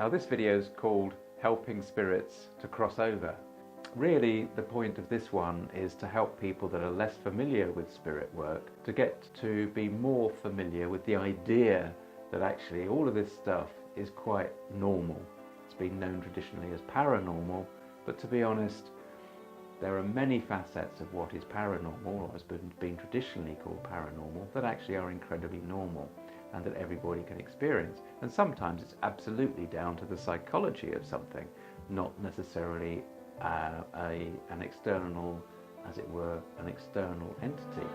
Now this video is called Helping Spirits to Cross Over. Really, the point of this one is to help people that are less familiar with spirit work to get to be more familiar with the idea that actually all of this stuff is quite normal. It's been known traditionally as paranormal, but to be honest, there are many facets of what is paranormal, or has been traditionally called paranormal, that actually are incredibly normal and that everybody can experience. And sometimes it's absolutely down to the psychology of something, not necessarily an external, as it were, an external entity.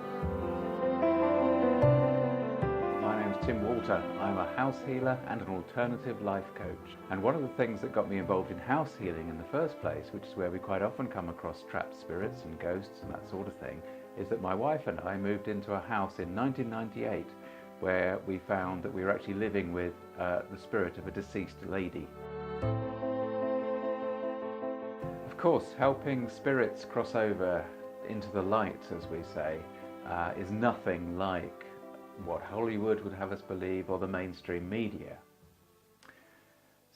My name's Tim Walter. I'm a house healer and an alternative life coach. And one of the things that got me involved in house healing in the first place, which is where we quite often come across trapped spirits and ghosts and that sort of thing, is that my wife and I moved into a house in 1998 where we found that we were actually living with the spirit of a deceased lady. Of course, helping spirits cross over into the light, as we say, is nothing like what Hollywood would have us believe or the mainstream media.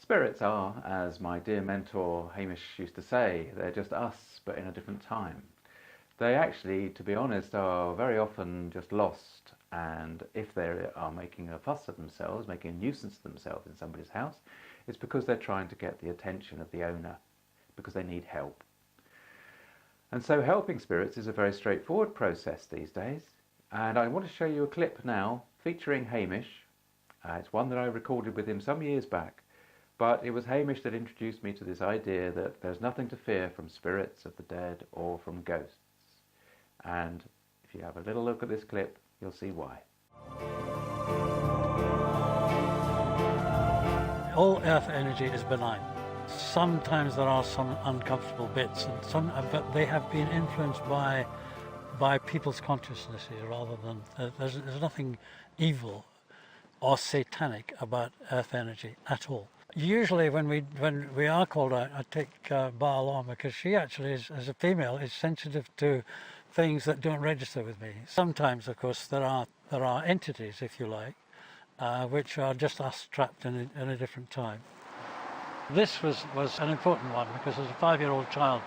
Spirits are, as my dear mentor Hamish used to say, they're just us but in a different time. They actually, to be honest, are very often just lost, and if they are making a fuss of themselves, making a nuisance of themselves in somebody's house, it's because they're trying to get the attention of the owner, because they need help. And so helping spirits is a very straightforward process these days, and I want to show you a clip now featuring Hamish. It's one that I recorded with him some years back, but it was Hamish that introduced me to this idea that there's nothing to fear from spirits of the dead or from ghosts. And if you have a little look at this clip, you'll see why. All earth energy is benign. Sometimes there are some uncomfortable bits, but they have been influenced by people's consciousnesses rather than there's nothing evil or satanic about earth energy at all. Usually when we are called out, I take Baal on, because she actually is, as a female, is sensitive to things that don't register with me. Sometimes, of course, there are entities, if you like, which are just us trapped in a different time. This was an important one, because as a 5-year-old child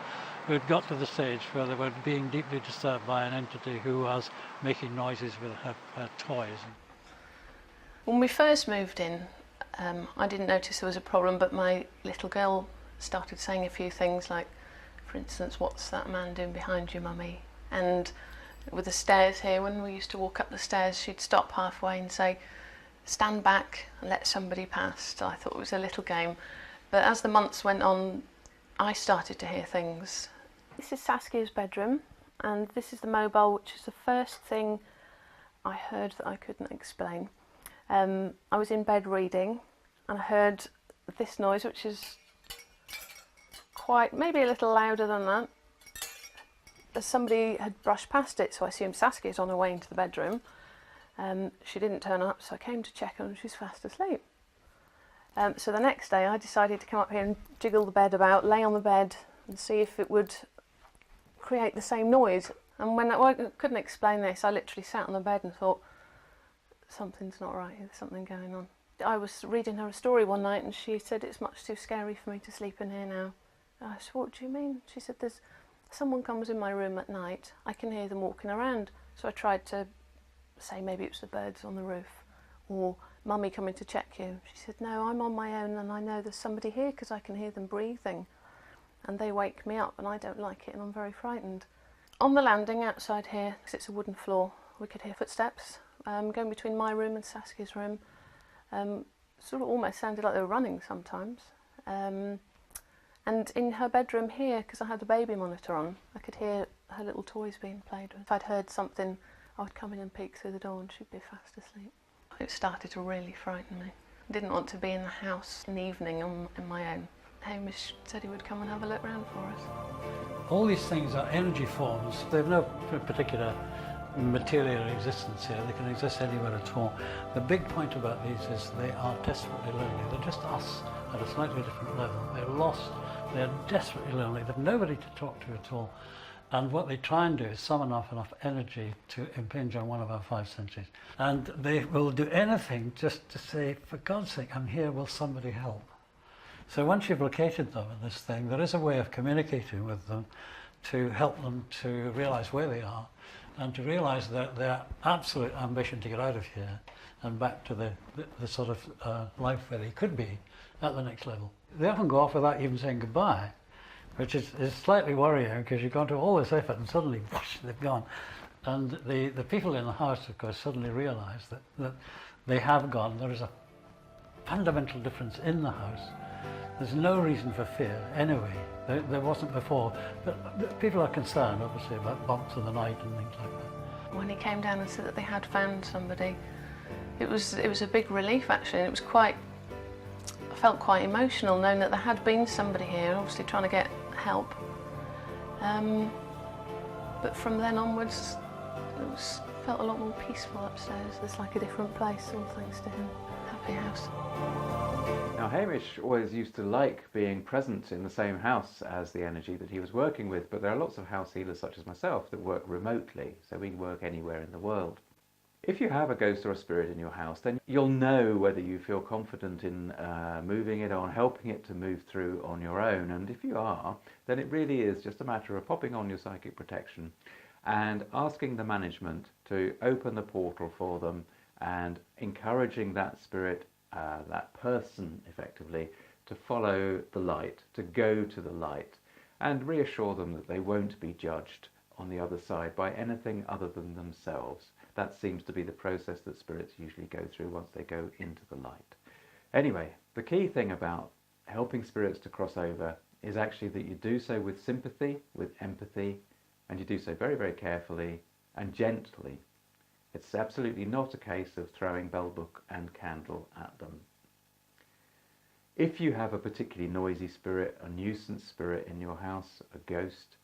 who had got to the stage where they were being deeply disturbed by an entity who was making noises with her toys. When we first moved in, I didn't notice there was a problem, but my little girl started saying a few things like, for instance, "What's that man doing behind you, Mummy?" And with the stairs here, when we used to walk up the stairs, she'd stop halfway and say, "Stand back and let somebody pass." So I thought it was a little game. But as the months went on, I started to hear things. This is Saskia's bedroom, and this is the mobile, which is the first thing I heard that I couldn't explain. I was in bed reading, and I heard this noise, which is maybe a little louder than that. Somebody had brushed past it, so I assumed Saskia's on her way into the bedroom. She didn't turn up, so I came to check her, and she's fast asleep. So the next day I decided to come up here and jiggle the bed about, lay on the bed and see if it would create the same noise. And when I couldn't explain this, I literally sat on the bed and thought, something's not right, there's something going on. I was reading her a story one night and she said, "It's much too scary for me to sleep in here now." I said, "What do you mean?" She said, "There's someone comes in my room at night, I can hear them walking around." So I tried to say maybe it was the birds on the roof, or "Mummy coming to check you." She said, "No, I'm on my own and I know there's somebody here because I can hear them breathing and they wake me up and I don't like it and I'm very frightened." On the landing outside here, because it's a wooden floor, we could hear footsteps going between my room and Saskia's room. Sort of almost sounded like they were running sometimes. And in her bedroom here, because I had the baby monitor on, I could hear her little toys being played with. If I'd heard something, I would come in and peek through the door and she'd be fast asleep. It started to really frighten me. I didn't want to be in the house in the evening on my own. Hamish said he would come and have a look round for us. All these things are energy forms. They have no particular material existence here. They can exist anywhere at all. The big point about these is they are desperately lonely. They're just us at a slightly different level. They're lost. They're desperately lonely. They've nobody to talk to at all. And what they try and do is summon up enough energy to impinge on one of our 5 senses. And they will do anything just to say, "For God's sake, I'm here, will somebody help?" So once you've located them in this thing, there is a way of communicating with them to help them to realise where they are and to realise that their absolute ambition to get out of here and back to the sort of life where they could be at the next level. They often go off without even saying goodbye, which is slightly worrying because you've gone to all this effort and suddenly, whoosh, they've gone. And the people in the house, of course, suddenly realise that they have gone. There is a fundamental difference in the house. There's no reason for fear anyway. There wasn't before. But people are concerned, obviously, about bumps in the night and things like that. When he came down and said that they had found somebody, it was a big relief actually. It was I felt quite emotional knowing that there had been somebody here, obviously trying to get help. But from then onwards, felt a lot more peaceful upstairs. It's like a different place, all thanks to him. Happy house. Now Hamish always used to like being present in the same house as the energy that he was working with, but there are lots of house healers such as myself that work remotely, so we can work anywhere in the world. If you have a ghost or a spirit in your house, then you'll know whether you feel confident in moving it on, helping it to move through on your own, and if you are, then it really is just a matter of popping on your psychic protection and asking the management to open the portal for them and encouraging that spirit, that person effectively, to follow the light, to go to the light, and reassure them that they won't be judged on the other side by anything other than themselves. That seems to be the process that spirits usually go through once they go into the light. Anyway, the key thing about helping spirits to cross over is actually that you do so with sympathy, with empathy, and you do so very, very carefully and gently. It's absolutely not a case of throwing bell book and candle at them. If you have a particularly noisy spirit, a nuisance spirit in your house, a ghost,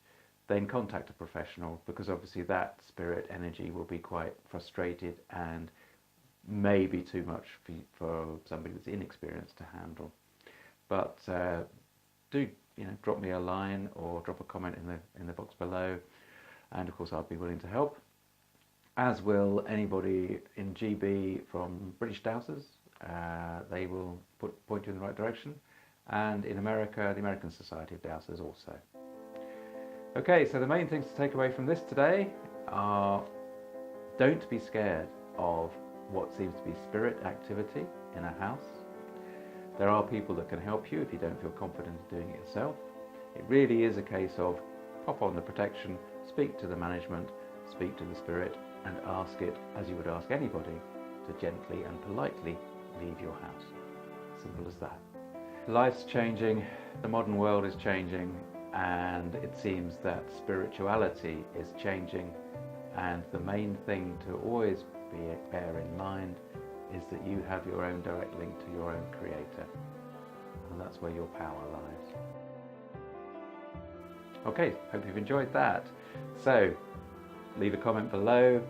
then contact a professional, because obviously that spirit energy will be quite frustrated and maybe too much for somebody that's inexperienced to handle. But do drop me a line or drop a comment in the box below, and of course I'll be willing to help, as will anybody in GB from British Dowsers. They will point you in the right direction, and in America, the American Society of Dowsers also. Okay, so the main things to take away from this today are: don't be scared of what seems to be spirit activity in a house. There are people that can help you if you don't feel confident in doing it yourself. It really is a case of pop on the protection, speak to the management, speak to the spirit, and ask it, as you would ask anybody, to gently and politely leave your house. Simple as that. Life's changing, the modern world is changing, and it seems that spirituality is changing, and the main thing to always bear in mind is that you have your own direct link to your own creator, and that's where your power lies. Okay, hope you've enjoyed that. So leave a comment below.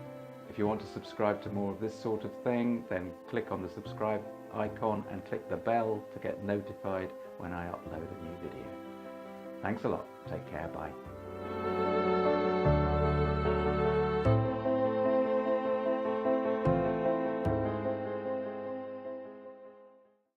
If you want to subscribe to more of this sort of thing, then click on the subscribe icon and click the bell to get notified when I upload a new video. Thanks a lot. Take care. Bye.